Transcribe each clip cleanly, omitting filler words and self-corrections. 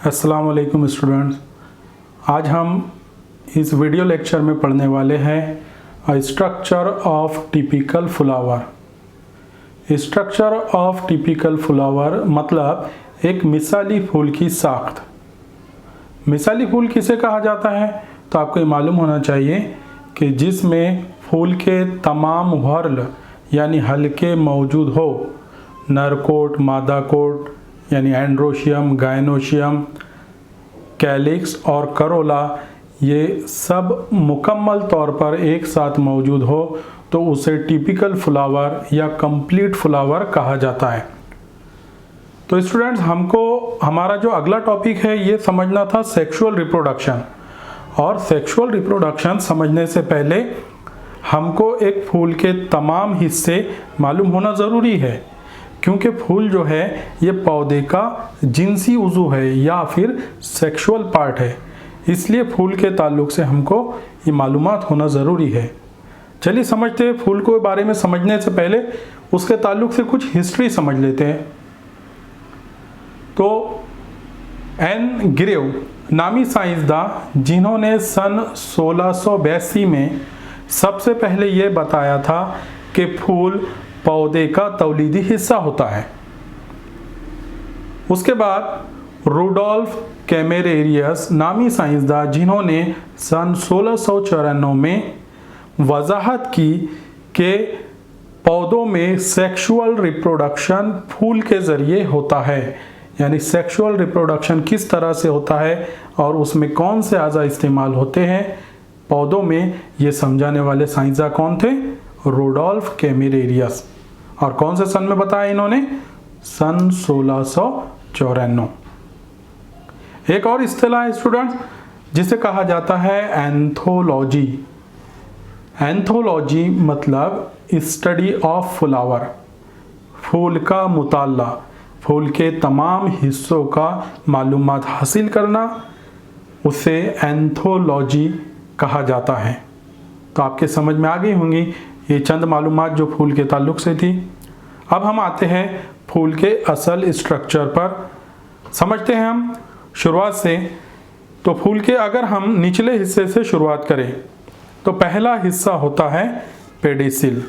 अस्सलाम वालेकुम स्टूडेंट्स। आज हम इस वीडियो लेक्चर में पढ़ने वाले हैं structure of typical flower. Structure of typical flower मतलब एक मिसाली फूल की साख्त। मिसाली फूल किसे कहा जाता है तो आपको ये मालूम होना चाहिए कि जिसमें फूल के तमाम वर्ल यानी हल्के मौजूद हो, नर कोट, मादा कोट यानी एंड्रोशियम, गायनोशियम, कैलिक्स और करोला, ये सब मुकम्मल तौर पर एक साथ मौजूद हो तो उसे टिपिकल फ्लावर या कंप्लीट फ्लावर कहा जाता है। तो स्टूडेंट्स, हमको हमारा जो अगला टॉपिक है ये समझना था सेक्सुअल रिप्रोडक्शन। और सेक्सुअल रिप्रोडक्शन समझने से पहले हमको एक फूल के तमाम हिस्से मालूम होना ज़रूरी है, क्योंकि फूल जो है ये पौधे का जिनसी उज़ू है या फिर सेक्सुअल पार्ट है, इसलिए फूल के ताल्लुक से हमको ये मालूमात होना ज़रूरी है। चलिए समझते हैं। फूल के बारे में समझने से पहले उसके ताल्लुक से कुछ हिस्ट्री समझ लेते हैं। तो एन ग्रेव नामी साइंसदान, जिन्होंने सन 1682 में सबसे पहले ये बताया था कि फूल पौधे का तौलीदी हिस्सा होता है। उसके बाद रुडोल्फ कैमेरेरियस नामी साइंसदान, जिन्होंने सन 1694 में वजाहत की कि पौधों में सेक्सुअल रिप्रोडक्शन फूल के ज़रिए होता है, यानी सेक्सुअल रिप्रोडक्शन किस तरह से होता है और उसमें कौन से अज़ा इस्तेमाल होते हैं पौधों में, ये समझाने वाले साइंसदान कौन थे? रुडोल्फ कैमेरेरियस। और कौन से सन में बताया इन्होंने? सन 1694। एक और इस्तेलाह है स्टूडेंट्स जिसे कहा जाता है एंथोलॉजी। एंथोलॉजी मतलब स्टडी ऑफ फ्लावर, फूल का मुताला, फूल के तमाम हिस्सों का मालूमात हासिल करना, उसे एंथोलॉजी कहा जाता है। तो आपके समझ में आ गई होंगी ये चंद मालूमात जो फूल के ताल्लुक से थी। अब हम आते हैं फूल के असल स्ट्रक्चर पर। समझते हैं हम शुरुआत से। तो फूल के अगर हम निचले हिस्से से शुरुआत करें तो पहला हिस्सा होता है पेडिसिल।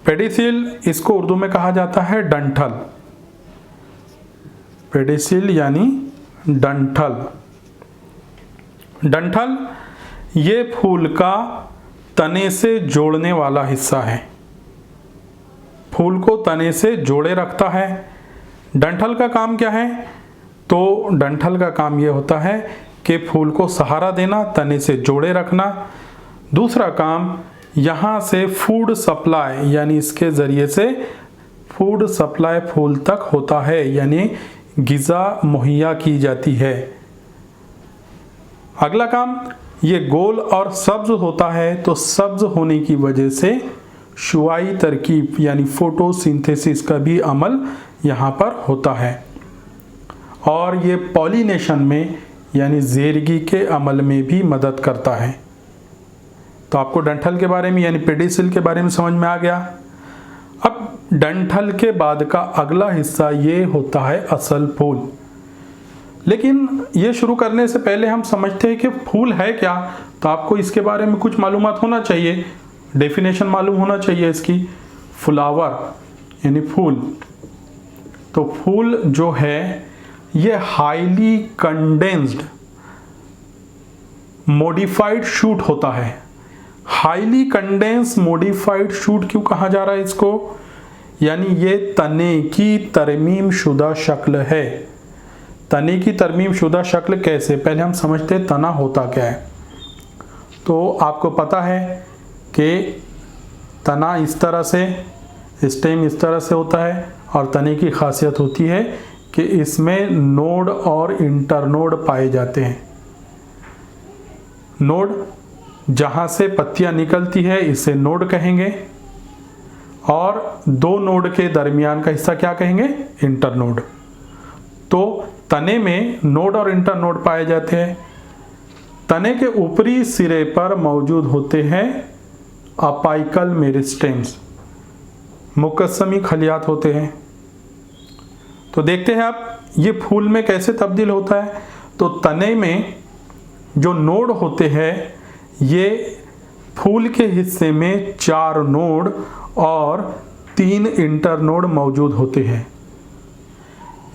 पेडिसिल, इसको उर्दू में कहा जाता है डंठल। पेडिसिल यानी डंठल। डंठल ये फूल का तने से जोड़ने वाला हिस्सा है, फूल को तने से जोड़े रखता है। डंठल का काम क्या है? तो डंठल का काम ये होता है कि फूल को सहारा देना, तने से जोड़े रखना। दूसरा काम, यहाँ से फूड सप्लाई, यानी इसके ज़रिए से फूड सप्लाई फूल तक होता है, यानी ग़िज़ा मुहैया की जाती है। अगला काम, ये गोल और सब्ज होता है, तो सब्ज होने की वजह से शुआई तरकीब यानी फोटोसिंथेसिस का भी अमल यहाँ पर होता है। और ये पॉलिनेशन में यानी ज़ेरगी के अमल में भी मदद करता है। तो आपको डंठल के बारे में यानी पेडिसिल के बारे में समझ में आ गया। अब डंठल के बाद का अगला हिस्सा ये होता है असल फूल। लेकिन ये शुरू करने से पहले हम समझते हैं कि फूल है क्या, तो आपको इसके बारे में कुछ मालूमात होना चाहिए, डेफिनेशन मालूम होना चाहिए इसकी। फ्लावर यानी फूल। तो फूल जो है ये हाईली कंडेंस्ड मॉडिफाइड शूट होता है। हाईली कंडेंस मॉडिफाइड शूट क्यों कहा जा रहा है इसको? यानी ये तने की तरमीम शुदा शक्ल है। तने की तरमीम शुदा शक्ल कैसे? पहले हम समझते हैं तना होता क्या है। तो आपको पता है कि तना इस तरह से, स्टेम इस तरह से होता है, और तने की खासियत होती है कि इसमें नोड और इंटरनोड पाए जाते हैं। नोड जहाँ से पत्तियाँ निकलती है इसे नोड कहेंगे, और दो नोड के दरमियान का हिस्सा क्या कहेंगे? इंटरनोड। तो तने में नोड और इंटरनोड पाए जाते हैं। तने के ऊपरी सिरे पर मौजूद होते हैं अपाइकल मेरिस्टेम्स, मुकस्समी खलियात होते हैं। तो देखते हैं आप ये फूल में कैसे तब्दील होता है, तो तने में जो नोड होते हैं ये फूल के हिस्से में 4 नोड और 3 इंटरनोड मौजूद होते हैं।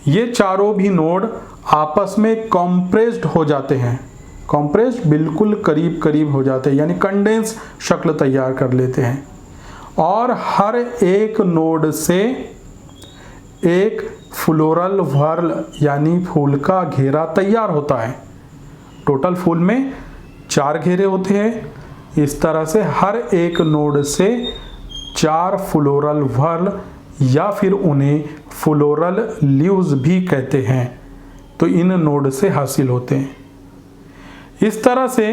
ये चारों भी नोड आपस में कॉम्प्रेस्ड हो जाते हैं, कॉम्प्रेस्ड बिल्कुल करीब करीब हो जाते हैं, यानी कंडेंस शक्ल तैयार कर लेते हैं। और हर एक नोड से एक फ्लोरल व्हर्ल यानी फूल का घेरा तैयार होता है। टोटल फूल में 4 घेरे होते हैं। इस तरह से हर एक नोड से 4 फ्लोरल व्हर्ल या फिर उन्हें फ्लोरल लीव्स भी कहते हैं, तो इन नोड से हासिल होते हैं। इस तरह से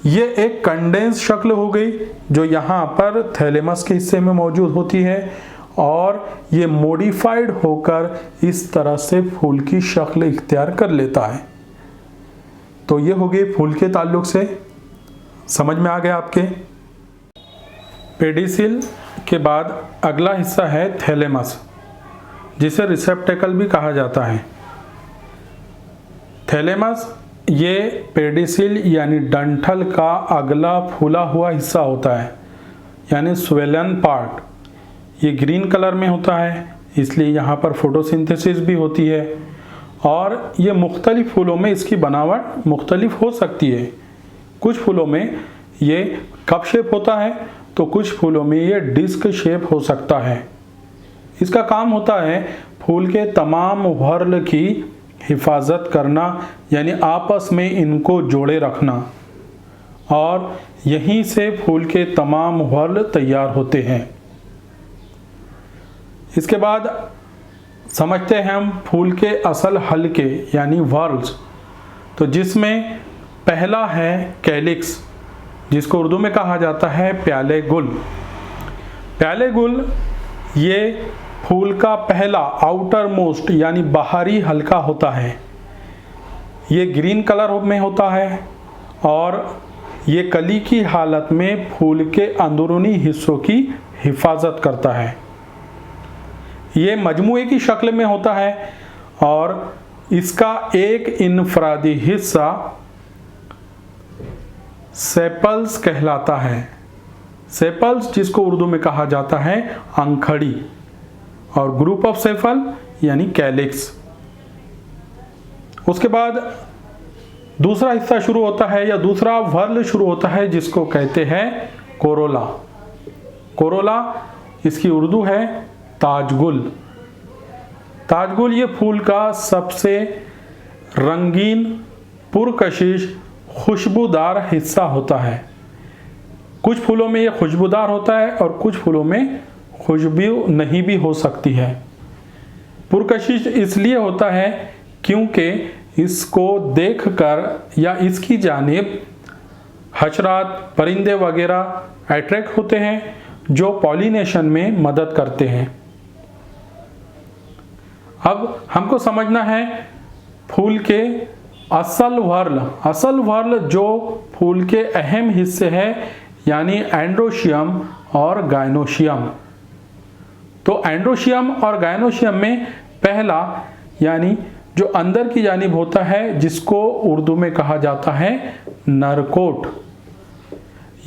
ये एक कंडेंस शक्ल हो गई जो यहाँ पर थैलेमस के हिस्से में मौजूद होती है, और ये मॉडिफाइड होकर इस तरह से फूल की शक्ल इख्तियार कर लेता है। तो ये हो गई फूल के ताल्लुक से, समझ में आ गया आपके। पेडिसिल के बाद अगला हिस्सा है थैलेमस, जिसे रिसेप्टेकल भी कहा जाता है। थैलेमस ये पेडिसिल यानी डंठल का अगला फूला हुआ हिस्सा होता है, यानी स्वेलन पार्ट। ये ग्रीन कलर में होता है, इसलिए यहाँ पर फोटोसिंथेसिस भी होती है, और ये मुख्तलिफ फूलों में इसकी बनावट मुख्तलिफ हो सकती है। कुछ फूलों में ये कप शेप होता है, तो कुछ फूलों में ये डिस्क शेप हो सकता है। इसका काम होता है फूल के तमाम व्हर्ल की हिफाजत करना, यानी आपस में इनको जोड़े रखना, और यहीं से फूल के तमाम व्हर्ल तैयार होते हैं। इसके बाद समझते हैं हम फूल के असल हल्के यानी व्हर्ल्स, तो जिसमें पहला है कैलिक्स, जिसको उर्दू में कहा जाता है प्याले गुल। प्याले गुल ये फूल का पहला आउटर मोस्ट यानी बाहरी हल्का होता है। ये ग्रीन कलर में होता है, और ये कली की हालत में फूल के अंदरूनी हिस्सों की हिफाजत करता है। ये मजमूए की शक्ल में होता है, और इसका एक इनफरादी हिस्सा सेपल्स कहलाता है। सेपल्स जिसको उर्दू में कहा जाता है अंखड़ी, और ग्रुप ऑफ सेफल यानी कैलिक्स। उसके बाद दूसरा हिस्सा शुरू होता है, या दूसरा व्हर्ल शुरू होता है, जिसको कहते हैं कोरोला। कोरोला इसकी उर्दू है ताजगुल। ताजगुल ये फूल का सबसे रंगीन, पुरकशिश, खुशबूदार हिस्सा होता है। कुछ फूलों में ये खुशबूदार होता है, और कुछ फूलों में खुशबू नहीं भी हो सकती है। पुरकशिश इसलिए होता है क्योंकि इसको देखकर या इसकी जानिब हशरात, परिंदे वगैरह अट्रैक्ट होते हैं, जो पॉलिनेशन में मदद करते हैं। अब हमको समझना है फूल के असल व्हर्ल। असल व्हर्ल जो फूल के अहम हिस्से हैं, यानी एंड्रोशियम और गायनोशियम। तो एंड्रोशियम और गायनोशियम में पहला यानी जो अंदर की जानिब होता है, जिसको उर्दू में कहा जाता है नरकोट,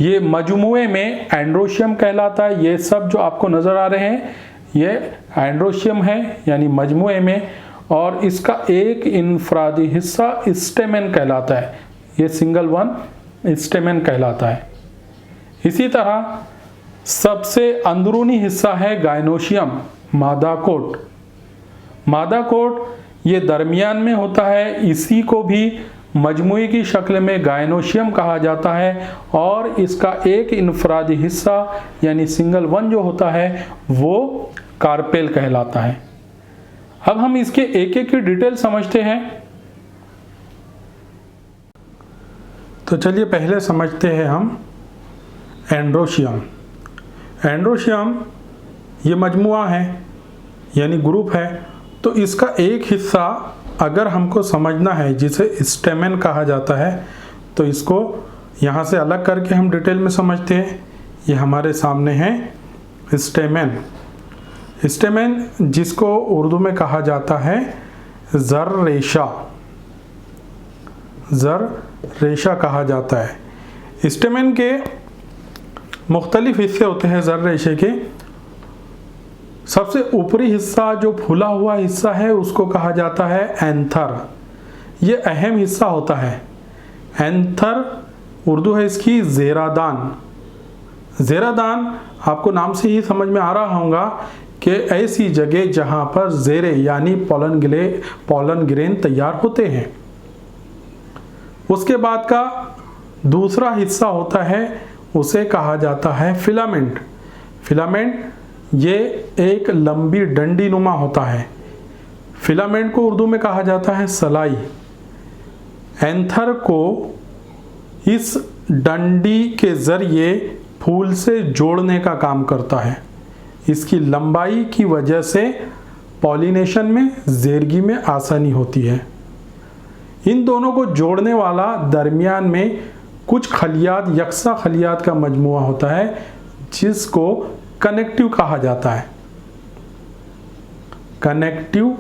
ये मजमुए में एंड्रोशियम कहलाता है। ये सब जो आपको नजर आ रहे हैं ये एंड्रोशियम है, यानी मजमुए में, और इसका एक इनफरादी हिस्सा स्टेमेन कहलाता है। ये सिंगल वन स्टेमेन कहलाता है। इसी तरह सबसे अंदरूनी हिस्सा है गायनोशियम, मादा कोट। मादा कोट ये दरमियान में होता है, इसी को भी मजमुई की शक्ल में गायनोशियम कहा जाता है, और इसका एक इनफरादी हिस्सा यानी सिंगल वन जो होता है वो कार्पेल कहलाता है। अब हम इसके एक एक की डिटेल समझते हैं। तो चलिए पहले समझते हैं हम एंड्रोशियम। एंड्रोशियम ये मजमुआ है यानी ग्रुप है, तो इसका एक हिस्सा अगर हमको समझना है जिसे स्टेमेन कहा जाता है, तो इसको यहाँ से अलग करके हम डिटेल में समझते हैं। ये हमारे सामने है स्टेमेन। स्टेमेन जिसको उर्दू में कहा जाता है जर रेशा कहा जाता है। स्टेमेन के मुख्तलिफ हिस्से होते हैं जर रेशे के। सबसे ऊपरी हिस्सा जो फूला हुआ हिस्सा है उसको कहा जाता है एंथर। ये अहम हिस्सा होता है। एंथर उर्दू है इसकी ज़ेरादान। ज़ेरादान आपको नाम से ही समझ में आ रहा होगा कि ऐसी जगह जहाँ पर ज़ेरे यानी पॉलन ग्रेन तैयार होते हैं। उसके बाद का दूसरा हिस्सा होता है उसे कहा जाता है फिलामेंट। फिलामेंट ये एक लंबी डंडी नुमा होता है। फिलामेंट को उर्दू में कहा जाता है सलाई। एंथर को इस डंडी के जरिए फूल से जोड़ने का काम करता है। इसकी लंबाई की वजह से पॉलिनेशन में ज़ेरगी में आसानी होती है। इन दोनों को जोड़ने वाला दरमियान में कुछ खलियात यकसा खलियात का मजमुआ होता है जिसको कनेक्टिव कहा जाता है। कनेक्टिव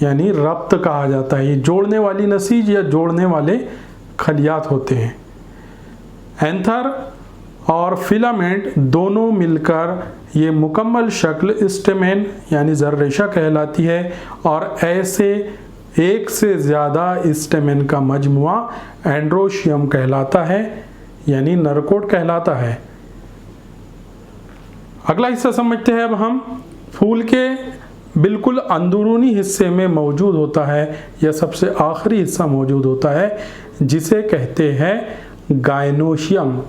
यानी रब्त कहा जाता है। ये जोड़ने वाली नसीज या जोड़ने वाले खलियात होते हैं। एंथर और फिलामेंट दोनों मिलकर ये मुकम्मल शक्ल स्टेमेन यानी जर रेशा कहलाती है और ऐसे एक से ज़्यादा स्टेमेन का मजमुआ एंड्रोशियम कहलाता है यानी नरकोट कहलाता है। अगला हिस्सा समझते हैं अब हम। फूल के बिल्कुल अंदरूनी हिस्से में मौजूद होता है या सबसे आखिरी हिस्सा मौजूद होता है जिसे कहते हैं गायनोशियम।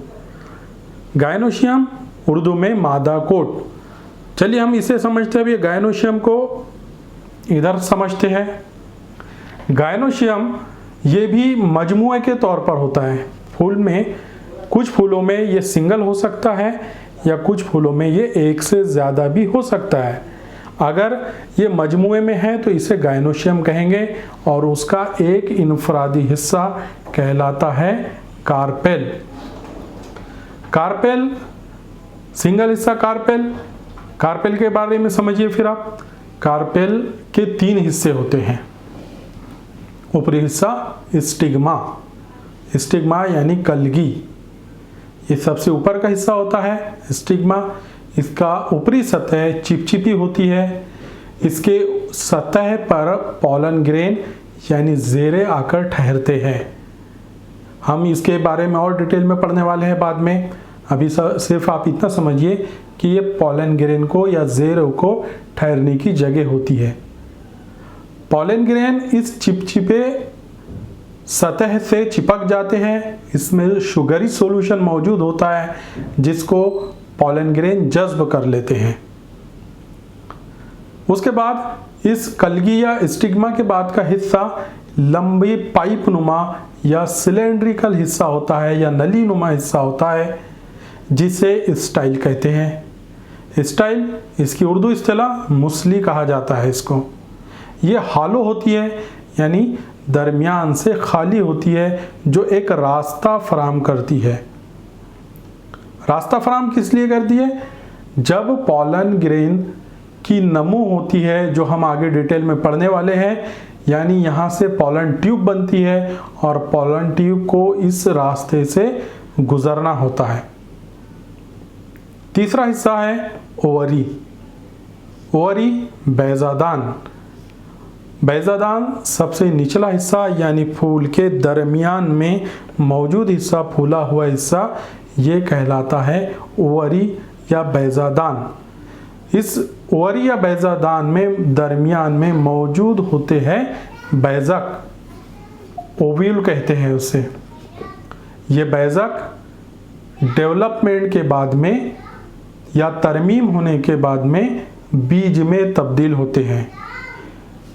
गायनोशियम उर्दू में मादा कोट। चलिए हम इसे समझते हैं। अब ये गायनोशियम को इधर समझते हैं। गायनोशियम ये भी मजमुए के तौर पर होता है। फूल में कुछ फूलों में ये सिंगल हो सकता है या कुछ फूलों में ये एक से ज़्यादा भी हो सकता है। अगर ये मजमुए में है तो इसे गायनोशियम कहेंगे और उसका एक इनफरादी हिस्सा कहलाता है कार्पेल। कार्पेल सिंगल हिस्सा कार्पेल। कार्पेल के बारे में समझिए फिर आप। कार्पेल के 3 हिस्से होते हैं। ऊपरी हिस्सा स्टिग्मा। स्टिग्मा यानी कलगी, ये सबसे ऊपर का हिस्सा होता है स्टिग्मा। इसका ऊपरी सतह चिपचिपी होती है। इसके सतह पर पॉलन ग्रेन यानी ज़ेरे आकर ठहरते हैं। हम इसके बारे में और डिटेल में पढ़ने वाले हैं बाद में। अभी सिर्फ आप इतना समझिए कि ये पॉलन ग्रेन को या ज़ेरे को ठहरने की जगह होती है। पॉलन ग्रेन इस चिपचिपे सतह से चिपक जाते हैं। इसमें शुगरी सॉल्यूशन मौजूद होता है जिसको पॉलन ग्रेन जज्ब कर लेते हैं। उसके बाद इस कलगी या स्टिग्मा के बाद का हिस्सा लंबी पाइप नुमा या सिलेंड्रिकल हिस्सा होता है या नली नुमा हिस्सा होता है जिसे स्टाइल कहते हैं। स्टाइल इसकी उर्दू इस्तिलाह मुसली कहा जाता है इसको। ये हालो होती है यानी दरमियान से खाली होती है जो एक रास्ता फराम करती है। रास्ता फराम किस लिए करती है? जब पॉलन ग्रेन की नमो होती है जो हम आगे डिटेल में पढ़ने वाले हैं, यानी यहाँ से पॉलन ट्यूब बनती है और पॉलन ट्यूब को इस रास्ते से गुजरना होता है। तीसरा हिस्सा है ओवरी। ओवरी बैजादान। बैजादान सबसे निचला हिस्सा यानी फूल के दरमियान में मौजूद हिस्सा, फूला हुआ हिस्सा, ये कहलाता है ओवरी या बैजादान। इस ओवरी या बैजादान में दरमियान में मौजूद होते हैं बैजक, ओव्यूल कहते हैं उसे। ये बैजक डेवलपमेंट के बाद में या तरमीम होने के बाद में बीज में तब्दील होते हैं।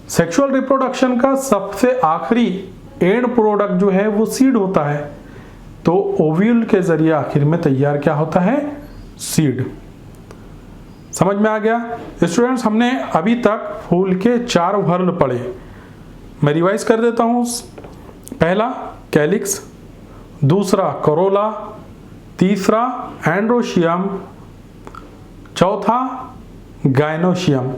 सेक्सुअल रिप्रोडक्शन का सबसे आखिरी एंड प्रोडक्ट जो है वो सीड होता है। तो ओव्यूल के जरिए आखिर में तैयार क्या होता है? सीड। समझ में आ गया स्टूडेंट्स? हमने अभी तक फूल के 4 वर्ल पढ़े। मैं रिवाइज कर देता हूं। पहला कैलिक्स, दूसरा करोला, तीसरा एंड्रोशियम, चौथा गायनोशियम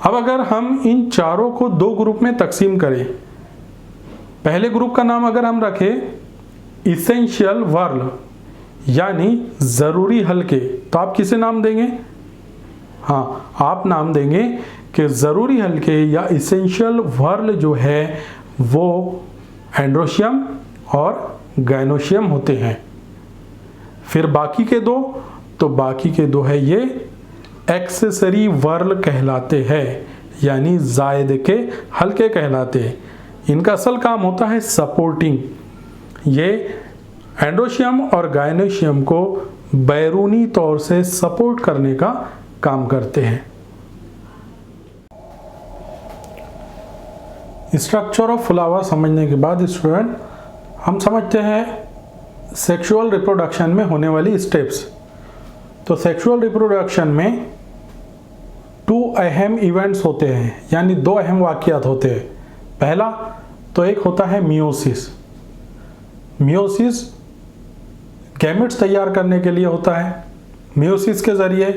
अब अगर हम इन चारों को दो ग्रुप में तकसीम करें, पहले ग्रुप का नाम अगर हम रखें इसेंशियल वर्ल यानी ज़रूरी हल्के, तो आप किसे नाम देंगे? हाँ, आप नाम देंगे कि ज़रूरी हल्के या इसेंशियल वर्ल जो है वो एंड्रोशियम और गायनोशियम होते हैं। फिर बाकी के दो, तो बाकी के दो है ये एक्सेसरी वर्ल कहलाते हैं, यानी जायद के हल्के कहलाते हैं। इनका असल काम होता है सपोर्टिंग। ये एंड्रोशियम और गायनोशियम को बैरूनी तौर से सपोर्ट करने का काम करते हैं। स्ट्रक्चर ऑफ फ्लावर समझने के बाद स्टूडेंट हम समझते हैं सेक्सुअल रिप्रोडक्शन में होने वाली स्टेप्स। तो सेक्सुअल रिप्रोडक्शन में 2 अहम इवेंट्स होते हैं, यानी 2 अहम वाक़यात होते हैं। पहला तो एक होता है मियोसिस। मियोसिस गैमेट्स तैयार करने के लिए होता है। मियोसिस के ज़रिए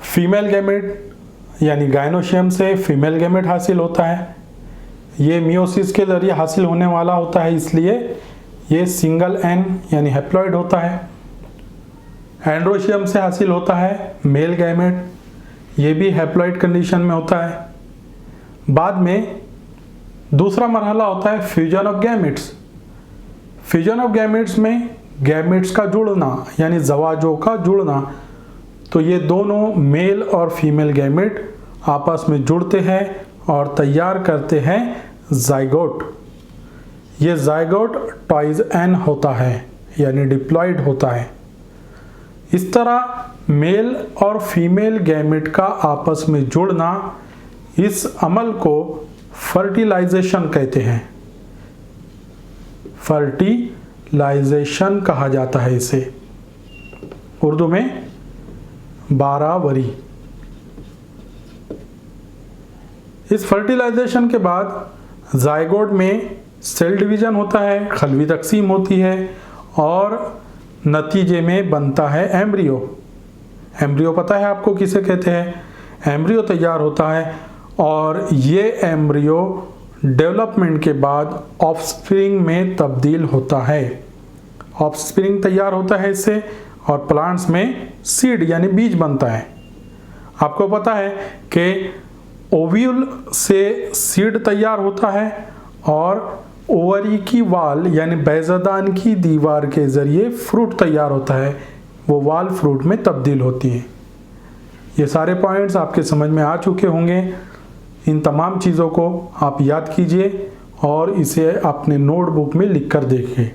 फीमेल गैमेट यानी गायनोशियम से फीमेल गैमेट हासिल होता है। ये मियोसिस के ज़रिए हासिल होने वाला होता है, इसलिए ये सिंगल एन यानी हैप्लॉइड होता है। एंड्रोशियम से हासिल होता है मेल गैमेट, ये भी हैप्लॉइड कंडीशन में होता है। बाद में दूसरा मरहला होता है fusion of gametes. Fusion of gametes में गैमेट्स का जुड़ना यानी ज़वाजों का जुड़ना, तो ये दोनों मेल और फीमेल गैमेट आपस में जुड़ते हैं और तैयार करते हैं जाइगोट। ये जाइगोट टॉइज एन होता है यानी डिप्लॉयड होता है। इस तरह मेल और फीमेल गैमेट का आपस में जुड़ना, इस अमल को फर्टिलाइजेशन कहते हैं। फर्टिलाइजेशन कहा जाता है इसे, उर्दू में बारावरी। इस फर्टिलाइजेशन के बाद जाइगोट में सेल डिवीजन होता है, खलवी तकसीम होती है और नतीजे में बनता है एम्ब्रियो। एम्ब्रियो पता है आपको किसे कहते हैं? एम्ब्रियो तैयार होता है और ये एम्ब्रियो डेवलपमेंट के बाद ऑफस्प्रिंग में तब्दील होता है। ऑफस्प्रिंग तैयार होता है इससे और प्लांट्स में सीड यानी बीज बनता है। आपको पता है कि ओव्यूल से सीड तैयार होता है और ओवरी की वाल यानी बैज़दान की दीवार के ज़रिए फ्रूट तैयार होता है, वो वाल फ्रूट में तब्दील होती है। ये सारे पॉइंट्स आपके समझ में आ चुके होंगे। इन तमाम चीज़ों को आप याद कीजिए और इसे अपने नोटबुक में लिख कर देखिए।